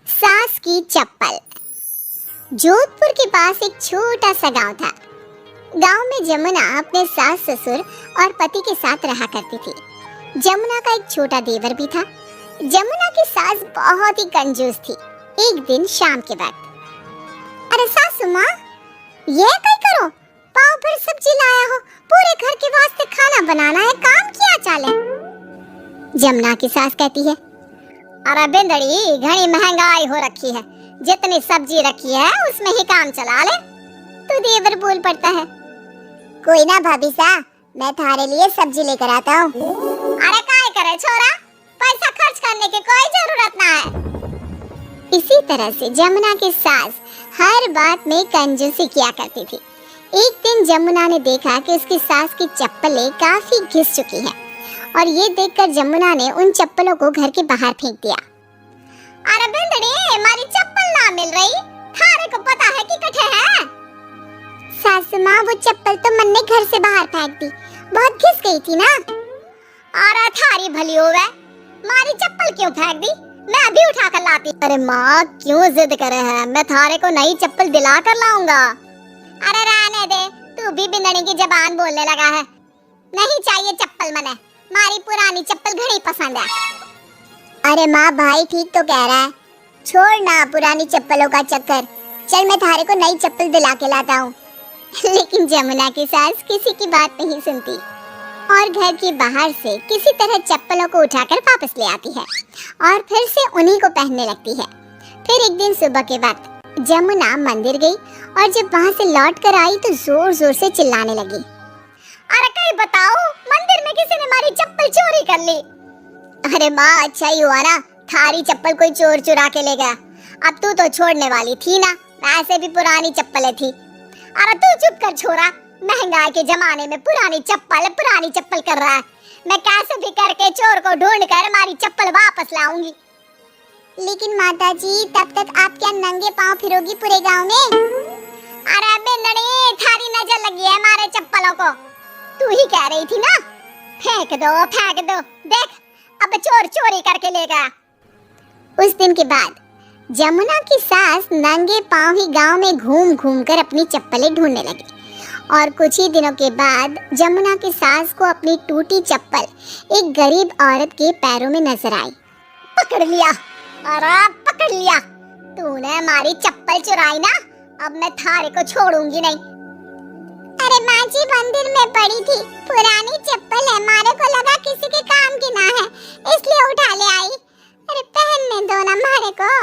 सास की चप्पल। जोधपुर के पास एक छोटा सा गांव था। गांव में जमुना अपने सास ससुर और पति के साथ रहा करती थी। जमुना का एक छोटा देवर भी था। जमुना की सास बहुत ही कंजूस थी। एक दिन शाम के वक्त, अरे सासू माँ, ये कहीं करो, पाव भर सब्जी लाया हो, पूरे घर के वास्ते खाना बनाना है, काम किया चाले। जमुना की सास कहती है, अरे बिंदड़ी, घनी महंगाई हो रखी है, जितनी सब्जी रखी है उसमें ही काम चला ले। तो देवर बोल पड़ता है, कोई ना भाभी सा, मैं थारे लिए सब्जी लेकर आता हूँ। अरे काय करे छोरा, पैसा खर्च करने की कोई जरूरत ना है। इसी तरह से जमुना की सास हर बात में कंजूसी किया करती थी। एक दिन जमुना ने देखा कि उसकी सास की चप्पलें काफी घिस चुकी हैं और ये देखकर जमुना ने उन चप्पलों को घर के बाहर फेंक दिया। अरे बिंदड़ी, हमारी चप्पल ना मिल रही, थारे को पता है कि कठे है। सासू माँ, वो चप्पल तो मन ने घर से बाहर फेंक दी, बहुत घिस गई थी ना। अरे थारी भली हो गए, हमारी चप्पल क्यों फेंक दी, मैं अभी उठा कर लाती। अरे माँ, क्यों जिद करे है, मैं थारे को नई चप्पल दिला कर लाऊंगा। अरे रहने दे, तू भी बिंदड़ी की जबान बोलने लगा है। नहीं चाहिए चप्पल मने, हमारी पुरानी चप्पल घड़ी पसंद है। अरे माँ, भाई ठीक तो कह रहा है, छोड़ ना पुरानी चप्पलों का चक्कर, चल मैं थारे को नई चप्पल दिला के लाता हूँ। लेकिन जमुना की सास किसी की बात नहीं सुनती और घर के बाहर से किसी तरह चप्पलों को उठाकर वापस ले आती है और फिर से उन्हीं को पहनने लगती है। फिर एक दिन सुबह के वक्त जमुना मंदिर गई और जब वहाँ से लौट कर आई तो जोर जोर से चिल्लाने लगी, अरे कहीं बताओ, मंदिर में किसी ने हमारी चप्पल चोरी कर ली। अरे माँ, अच्छा ही हुआ ना, थारी चप्पल कोई चोर चुरा के ले गया। अब तू तो छोड़ने वाली थी ना, वैसे भी पुरानी चप्पलें थी। अरे तू चुप कर छोरा, महंगाई के जमाने में पुरानी चप्पल कर रहा है। मैं कैसे भी करके चोर को ढूंढ कर हमारी चप्पल वापस लाऊंगी। लेकिन माता जी, तब तक आप क्या नंगे पांव फिरोगी पूरे गांव में? अरे बिंदड़ी, थारी नजर लगी है हमारे चप्पलों को, तू ही कह रही थी ना, फेंक दो, देख अब चोर चोरी करके ले गया। उस दिन के बाद जमुना की सास नंगे पांव ही गांव में घूम घूम कर अपनी चप्पलें ढूंढने लगी और कुछ ही दिनों के बाद जमुना की सास को अपनी टूटी चप्पल एक गरीब औरत के पैरों में नजर आई। पकड़ लिया, अरे पकड़ लिया, तूने हमारी चप्पल चुराई ना, अब मैं थारे को छोड़ूंगी नहीं। अरे माँ जी, मंदिर में पड़ी थी, पुरानी चप्पल है, हमारे को लगा किसी के काम की ना है, इसलिए उठा ले आई। अरे पहनने दो ना हमारे को।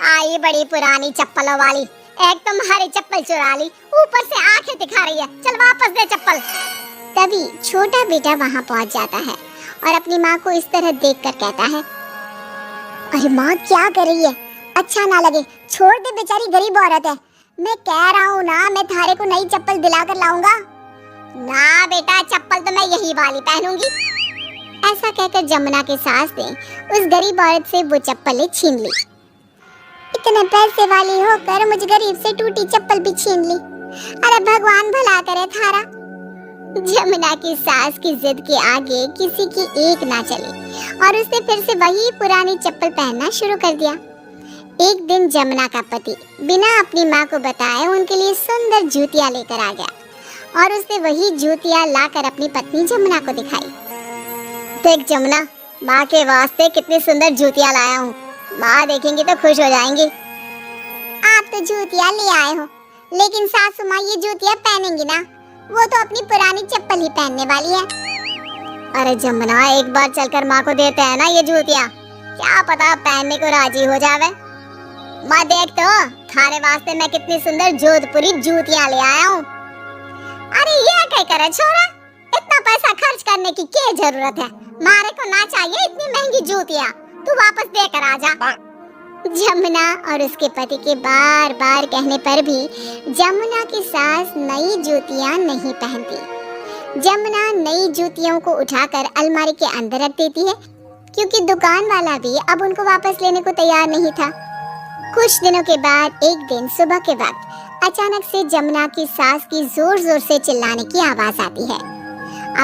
आई बड़ी पुरानी चप्पलों वाली, एक तो हमारी चप्पल चुरा ली, ऊपर से आंखें दिखा रही है, चल वापस दे चप्पल। तभी छोटा बेटा वहाँ पहुँच जाता है और अपनी माँ को इस तरह देखकर कहता है, अरे माँ क्या कर रही है, अच्छा ना लगे, छोड़ दे, बेचारी गरीब औरत है। मैं कह रहा हूँ ना, मैं थारे को नई चप्पल दिला कर लाऊंगा। ना बेटा, चप्पल तो मैं यही वाली पहनूंगी। ऐसा कहकर जमुना की सास ने उस गरीब औरत से वो चप्पलें छीन ली। इतने पैसे वाली होकर मुझ गरीब से टूटी चप्पल भी छीन ली। अरे भगवान भला करे थारा। जमुना की सास की जिद के आगे किसी की एक ना चली और उसने फिर से वही पुरानी चप्पल पहनना शुरू कर दिया। एक दिन जमुना का पति बिना अपनी माँ को बताए उनके लिए सुंदर जूतियाँ लेकर आ गया और उसने वही जूतियाँ लाकर अपनी पत्नी जमुना को दिखाई। देख जमुना, माँ के वास्ते कितनी सुंदर जूतियाँ लाया हूँ, माँ देखेंगी तो खुश हो जाएंगी। आप तो जूतियाँ ले आए हो, लेकिन सासू माँ ये जूतियाँ पहनेंगी ना, वो तो अपनी पुरानी चप्पल ही पहनने वाली है। अरे जमुना, एक बार चलकर माँ को देते हैं ना ये जूतियाँ, क्या पता पहनने को राजी हो जावे। माँ देख तो, थारे वास्ते मैं कितनी सुंदर जोधपुरी जूतियाँ ले आया हूँ। अरे ये क्या करे छोरा, इतना पैसा खर्च करने की क्या जरूरत है, मारे को ना चाहिए इतनी महंगी जूतियाँ, तू वापस देकर आ जा। जमुना और उसके पति के बार बार कहने पर भी जमुना की सास नई जूतियाँ नहीं पहनती। जमुना नई जूतियों को उठाकर अलमारी के अंदर रख देती है, क्योंकि दुकान वाला भी अब उनको वापस लेने को तैयार नहीं था। कुछ दिनों के बाद एक दिन सुबह के वक्त अचानक से जमुना की सास की जोर जोर से चिल्लाने की आवाज आती है।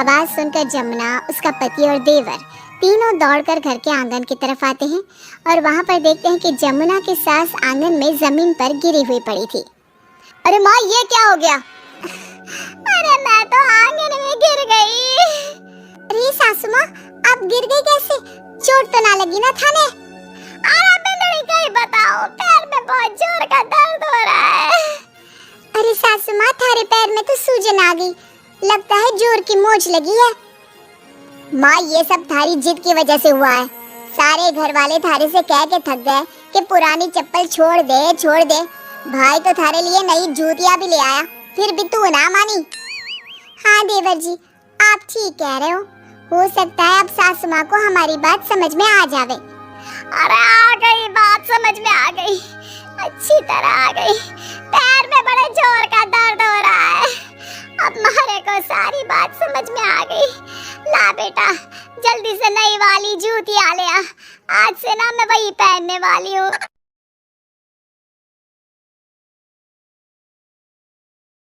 आवाज सुनकर जमुना, उसका पति और देवर तीनों दौड़कर घर के आंगन की तरफ आते हैं और वहां पर देखते हैं कि जमुना की सास आंगन में जमीन पर गिरी हुई पड़ी थी। अरे माँ, ये क्या हो गया? अरे मैं तो आंगन में गिर गई। अरे सासू माँ, आप गिर गई कैसे? चोट तो ना लगी ना थाने? अरे बिंदड़ी, कहीं बताओ, पैर में बहुत जोर का दर्द हो रहा है। अरे सासू माँ, थारे पैर में तो सूजन आ गई, लगता है जोर की मोच लगी है। माँ, ये सब थारी जिद की वजह से हुआ है। सारे घर वाले थारे से कह के थक गए कि पुरानी चप्पल छोड़ दे छोड़ दे। भाई तो थारे लिए नई जूतियां भी ले आया, फिर भी तू ना मानी। हाँ देवर जी, आप ठीक कह रहे हो सकता है अब सासू माँ को हमारी बात समझ में आ जावे। अरे आ गई, बात समझ में आ गई, अच्छी तरह आ गई। पैर में बड़े जोर का दर्द हो रहा है। अब मारे को सारी बात समझ में आ गई। ला बेटा, जल्दी से नई वाली जूतियां ले आ, आज से ना मैं वही पहनने वाली हूँ।